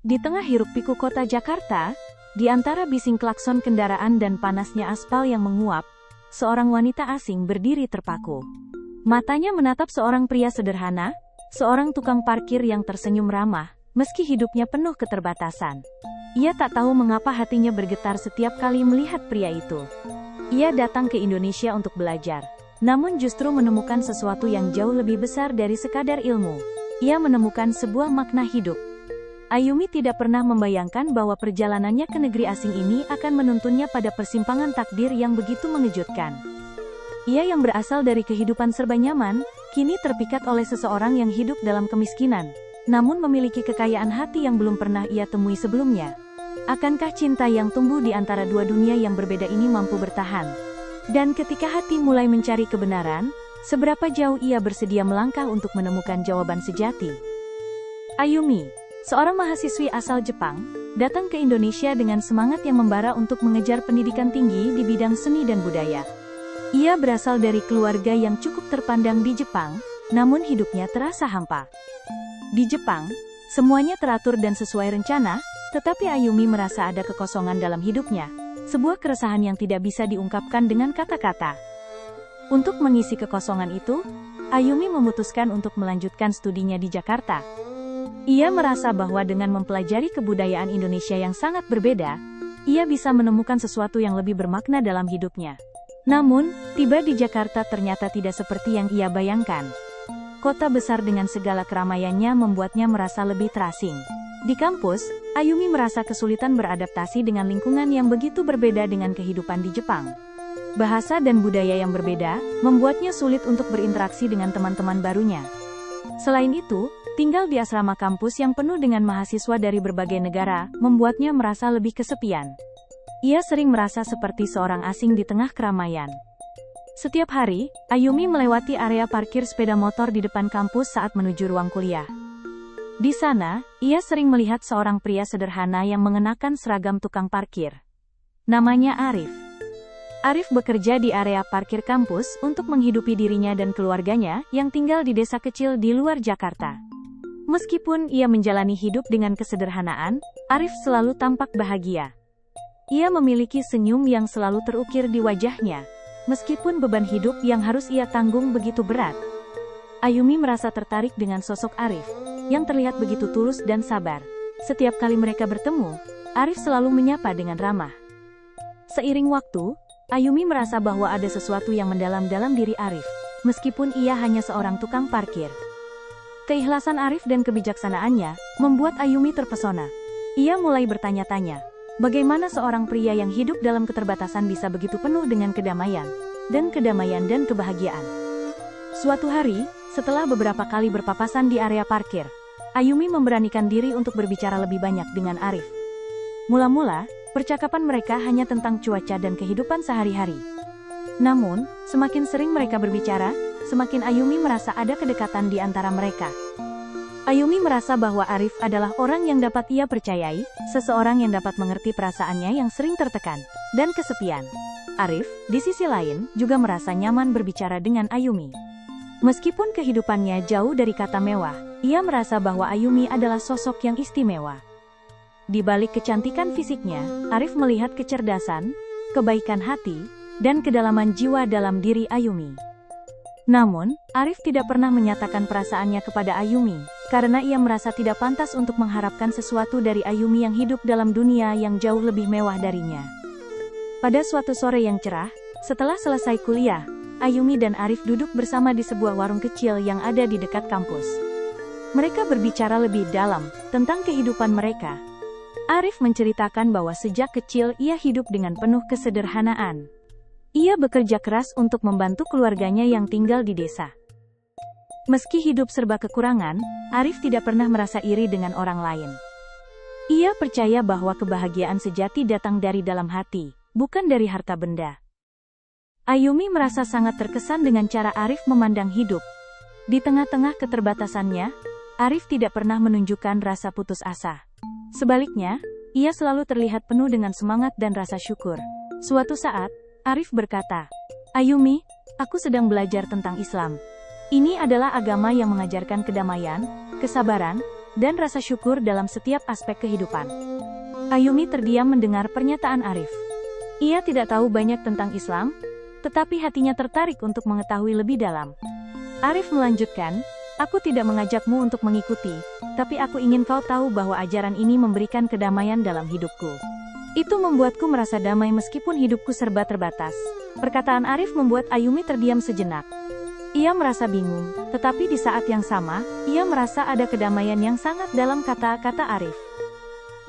Di tengah hiruk-pikuk kota Jakarta, di antara bising klakson kendaraan dan panasnya aspal yang menguap, seorang wanita asing berdiri terpaku. Matanya menatap seorang pria sederhana, seorang tukang parkir yang tersenyum ramah, meski hidupnya penuh keterbatasan. Ia tak tahu mengapa hatinya bergetar setiap kali melihat pria itu. Ia datang ke Indonesia untuk belajar, namun justru menemukan sesuatu yang jauh lebih besar dari sekadar ilmu. Ia menemukan sebuah makna hidup. Ayumi tidak pernah membayangkan bahwa perjalanannya ke negeri asing ini akan menuntunnya pada persimpangan takdir yang begitu mengejutkan. Ia yang berasal dari kehidupan serba nyaman, kini terpikat oleh seseorang yang hidup dalam kemiskinan, namun memiliki kekayaan hati yang belum pernah ia temui sebelumnya. Akankah cinta yang tumbuh di antara dua dunia yang berbeda ini mampu bertahan? Dan ketika hati mulai mencari kebenaran, seberapa jauh ia bersedia melangkah untuk menemukan jawaban sejati? Ayumi, seorang mahasiswi asal Jepang, datang ke Indonesia dengan semangat yang membara untuk mengejar pendidikan tinggi di bidang seni dan budaya. Ia berasal dari keluarga yang cukup terpandang di Jepang, namun hidupnya terasa hampa. Di Jepang, semuanya teratur dan sesuai rencana, tetapi Ayumi merasa ada kekosongan dalam hidupnya, sebuah keresahan yang tidak bisa diungkapkan dengan kata-kata. Untuk mengisi kekosongan itu, Ayumi memutuskan untuk melanjutkan studinya di Jakarta. Ia merasa bahwa dengan mempelajari kebudayaan Indonesia yang sangat berbeda, ia bisa menemukan sesuatu yang lebih bermakna dalam hidupnya. Namun, tiba di Jakarta ternyata tidak seperti yang ia bayangkan. Kota besar dengan segala keramaiannya membuatnya merasa lebih terasing. Di kampus, Ayumi merasa kesulitan beradaptasi dengan lingkungan yang begitu berbeda dengan kehidupan di Jepang. Bahasa dan budaya yang berbeda, membuatnya sulit untuk berinteraksi dengan teman-teman barunya. Selain itu, tinggal di asrama kampus yang penuh dengan mahasiswa dari berbagai negara, membuatnya merasa lebih kesepian. Ia sering merasa seperti seorang asing di tengah keramaian. Setiap hari, Ayumi melewati area parkir sepeda motor di depan kampus saat menuju ruang kuliah. Di sana, ia sering melihat seorang pria sederhana yang mengenakan seragam tukang parkir. Namanya Arif. Arif bekerja di area parkir kampus untuk menghidupi dirinya dan keluarganya yang tinggal di desa kecil di luar Jakarta. Meskipun ia menjalani hidup dengan kesederhanaan, Arif selalu tampak bahagia. Ia memiliki senyum yang selalu terukir di wajahnya, meskipun beban hidup yang harus ia tanggung begitu berat. Ayumi merasa tertarik dengan sosok Arif, yang terlihat begitu tulus dan sabar. Setiap kali mereka bertemu, Arif selalu menyapa dengan ramah. Seiring waktu, Ayumi merasa bahwa ada sesuatu yang mendalam dalam diri Arif, meskipun ia hanya seorang tukang parkir. Keikhlasan Arif dan kebijaksanaannya membuat Ayumi terpesona. Ia mulai bertanya-tanya, bagaimana seorang pria yang hidup dalam keterbatasan bisa begitu penuh dengan kedamaian dan kebahagiaan. Suatu hari, setelah beberapa kali berpapasan di area parkir, Ayumi memberanikan diri untuk berbicara lebih banyak dengan Arif. Mula-mula, percakapan mereka hanya tentang cuaca dan kehidupan sehari-hari. Namun, semakin sering mereka berbicara, semakin Ayumi merasa ada kedekatan di antara mereka. Ayumi merasa bahwa Arif adalah orang yang dapat ia percayai, seseorang yang dapat mengerti perasaannya yang sering tertekan dan kesepian. Arif, di sisi lain, juga merasa nyaman berbicara dengan Ayumi. Meskipun kehidupannya jauh dari kata mewah, ia merasa bahwa Ayumi adalah sosok yang istimewa. Di balik kecantikan fisiknya, Arif melihat kecerdasan, kebaikan hati, dan kedalaman jiwa dalam diri Ayumi. Namun, Arif tidak pernah menyatakan perasaannya kepada Ayumi, karena ia merasa tidak pantas untuk mengharapkan sesuatu dari Ayumi yang hidup dalam dunia yang jauh lebih mewah darinya. Pada suatu sore yang cerah, setelah selesai kuliah, Ayumi dan Arif duduk bersama di sebuah warung kecil yang ada di dekat kampus. Mereka berbicara lebih dalam tentang kehidupan mereka. Arif menceritakan bahwa sejak kecil ia hidup dengan penuh kesederhanaan. Ia bekerja keras untuk membantu keluarganya yang tinggal di desa. Meski hidup serba kekurangan, Arif tidak pernah merasa iri dengan orang lain. Ia percaya bahwa kebahagiaan sejati datang dari dalam hati, bukan dari harta benda. Ayumi merasa sangat terkesan dengan cara Arif memandang hidup. Di tengah-tengah keterbatasannya, Arif tidak pernah menunjukkan rasa putus asa. Sebaliknya, ia selalu terlihat penuh dengan semangat dan rasa syukur. Suatu saat, Arif berkata, "Ayumi, aku sedang belajar tentang Islam. Ini adalah agama yang mengajarkan kedamaian, kesabaran, dan rasa syukur dalam setiap aspek kehidupan. Ayumi terdiam mendengar pernyataan Arif. Ia tidak tahu banyak tentang Islam, tetapi hatinya tertarik untuk mengetahui lebih dalam. Arif melanjutkan, "Aku tidak mengajakmu untuk mengikuti, tapi aku ingin kau tahu bahwa ajaran ini memberikan kedamaian dalam hidupku. Itu membuatku merasa damai meskipun hidupku serba terbatas." Perkataan Arif membuat Ayumi terdiam sejenak. Ia merasa bingung, tetapi di saat yang sama, ia merasa ada kedamaian yang sangat dalam kata-kata Arif.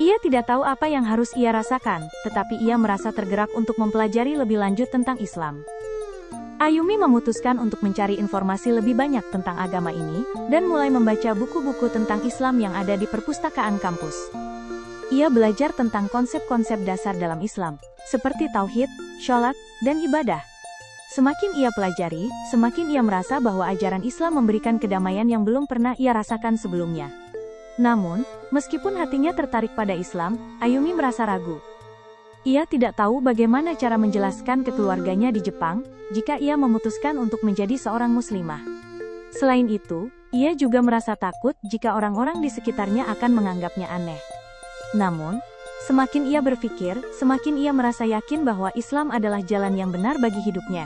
Ia tidak tahu apa yang harus ia rasakan, tetapi ia merasa tergerak untuk mempelajari lebih lanjut tentang Islam. Ayumi memutuskan untuk mencari informasi lebih banyak tentang agama ini, dan mulai membaca buku-buku tentang Islam yang ada di perpustakaan kampus. Ia belajar tentang konsep-konsep dasar dalam Islam, seperti tauhid, sholat, dan ibadah. Semakin ia pelajari, semakin ia merasa bahwa ajaran Islam memberikan kedamaian yang belum pernah ia rasakan sebelumnya. Namun, meskipun hatinya tertarik pada Islam, Ayumi merasa ragu. Ia tidak tahu bagaimana cara menjelaskan ke keluarganya di Jepang, jika ia memutuskan untuk menjadi seorang muslimah. Selain itu, ia juga merasa takut jika orang-orang di sekitarnya akan menganggapnya aneh. Namun, semakin ia berpikir, semakin ia merasa yakin bahwa Islam adalah jalan yang benar bagi hidupnya.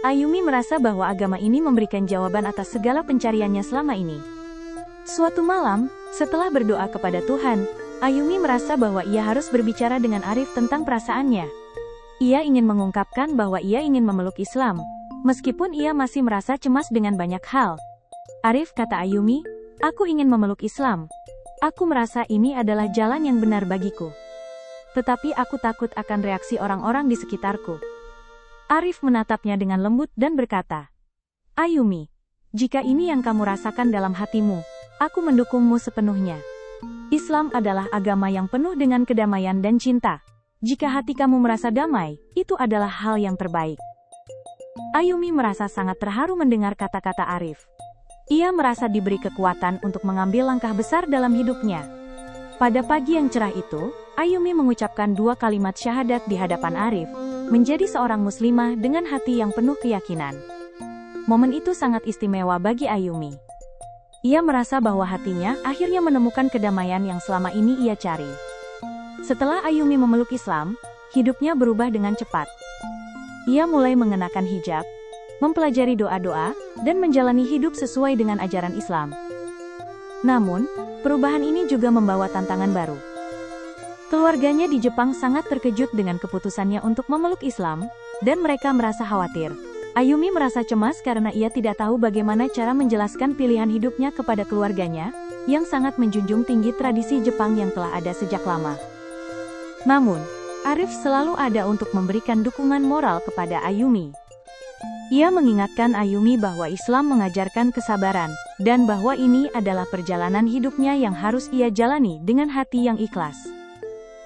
Ayumi merasa bahwa agama ini memberikan jawaban atas segala pencariannya selama ini. Suatu malam, setelah berdoa kepada Tuhan, Ayumi merasa bahwa ia harus berbicara dengan Arif tentang perasaannya. Ia ingin mengungkapkan bahwa ia ingin memeluk Islam, meskipun ia masih merasa cemas dengan banyak hal. "Arif," kata Ayumi, "aku ingin memeluk Islam. Aku merasa ini adalah jalan yang benar bagiku. Tetapi aku takut akan reaksi orang-orang di sekitarku." Arif menatapnya dengan lembut dan berkata, "Ayumi, jika ini yang kamu rasakan dalam hatimu, aku mendukungmu sepenuhnya. Islam adalah agama yang penuh dengan kedamaian dan cinta. Jika hati kamu merasa damai, itu adalah hal yang terbaik." Ayumi merasa sangat terharu mendengar kata-kata Arif. Ia merasa diberi kekuatan untuk mengambil langkah besar dalam hidupnya. Pada pagi yang cerah itu, Ayumi mengucapkan 2 kalimat syahadat di hadapan Arif, menjadi seorang muslimah dengan hati yang penuh keyakinan. Momen itu sangat istimewa bagi Ayumi. Ia merasa bahwa hatinya akhirnya menemukan kedamaian yang selama ini ia cari. Setelah Ayumi memeluk Islam, hidupnya berubah dengan cepat. Ia mulai mengenakan hijab, mempelajari doa-doa, dan menjalani hidup sesuai dengan ajaran Islam. Namun, perubahan ini juga membawa tantangan baru. Keluarganya di Jepang sangat terkejut dengan keputusannya untuk memeluk Islam, dan mereka merasa khawatir. Ayumi merasa cemas karena ia tidak tahu bagaimana cara menjelaskan pilihan hidupnya kepada keluarganya, yang sangat menjunjung tinggi tradisi Jepang yang telah ada sejak lama. Namun, Arif selalu ada untuk memberikan dukungan moral kepada Ayumi. Ia mengingatkan Ayumi bahwa Islam mengajarkan kesabaran, dan bahwa ini adalah perjalanan hidupnya yang harus ia jalani dengan hati yang ikhlas.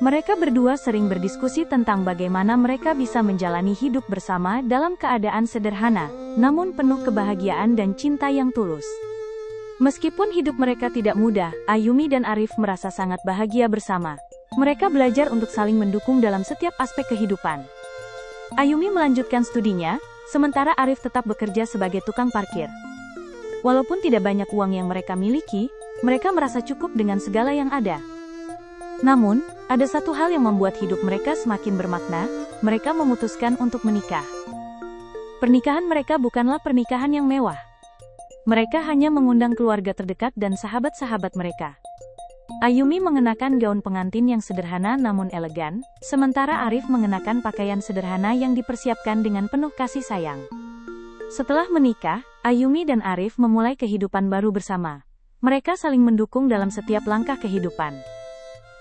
Mereka berdua sering berdiskusi tentang bagaimana mereka bisa menjalani hidup bersama dalam keadaan sederhana, namun penuh kebahagiaan dan cinta yang tulus. Meskipun hidup mereka tidak mudah, Ayumi dan Arif merasa sangat bahagia bersama. Mereka belajar untuk saling mendukung dalam setiap aspek kehidupan. Ayumi melanjutkan studinya, sementara Arif tetap bekerja sebagai tukang parkir. Walaupun tidak banyak uang yang mereka miliki, mereka merasa cukup dengan segala yang ada. Namun, ada satu hal yang membuat hidup mereka semakin bermakna, mereka memutuskan untuk menikah. Pernikahan mereka bukanlah pernikahan yang mewah. Mereka hanya mengundang keluarga terdekat dan sahabat-sahabat mereka. Ayumi mengenakan gaun pengantin yang sederhana namun elegan, sementara Arif mengenakan pakaian sederhana yang dipersiapkan dengan penuh kasih sayang. Setelah menikah, Ayumi dan Arif memulai kehidupan baru bersama. Mereka saling mendukung dalam setiap langkah kehidupan.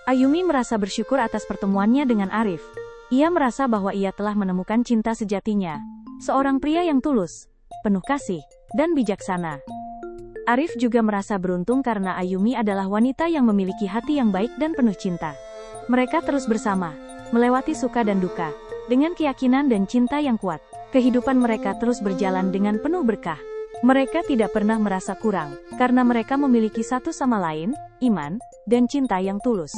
Ayumi merasa bersyukur atas pertemuannya dengan Arif. Ia merasa bahwa ia telah menemukan cinta sejatinya. Seorang pria yang tulus, penuh kasih, dan bijaksana. Arif juga merasa beruntung karena Ayumi adalah wanita yang memiliki hati yang baik dan penuh cinta. Mereka terus bersama, melewati suka dan duka, dengan keyakinan dan cinta yang kuat. Kehidupan mereka terus berjalan dengan penuh berkah. Mereka tidak pernah merasa kurang, karena mereka memiliki satu sama lain, iman, dan cinta yang tulus.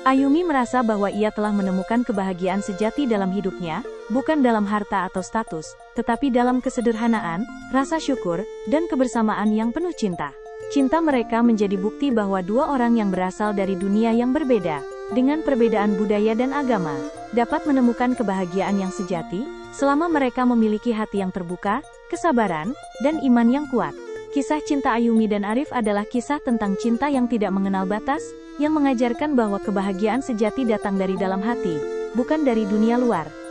Ayumi merasa bahwa ia telah menemukan kebahagiaan sejati dalam hidupnya, bukan dalam harta atau status, tetapi dalam kesederhanaan, rasa syukur, dan kebersamaan yang penuh cinta. Cinta mereka menjadi bukti bahwa dua orang yang berasal dari dunia yang berbeda, dengan perbedaan budaya dan agama, dapat menemukan kebahagiaan yang sejati, selama mereka memiliki hati yang terbuka, kesabaran, dan iman yang kuat. Kisah cinta Ayumi dan Arif adalah kisah tentang cinta yang tidak mengenal batas, yang mengajarkan bahwa kebahagiaan sejati datang dari dalam hati, bukan dari dunia luar.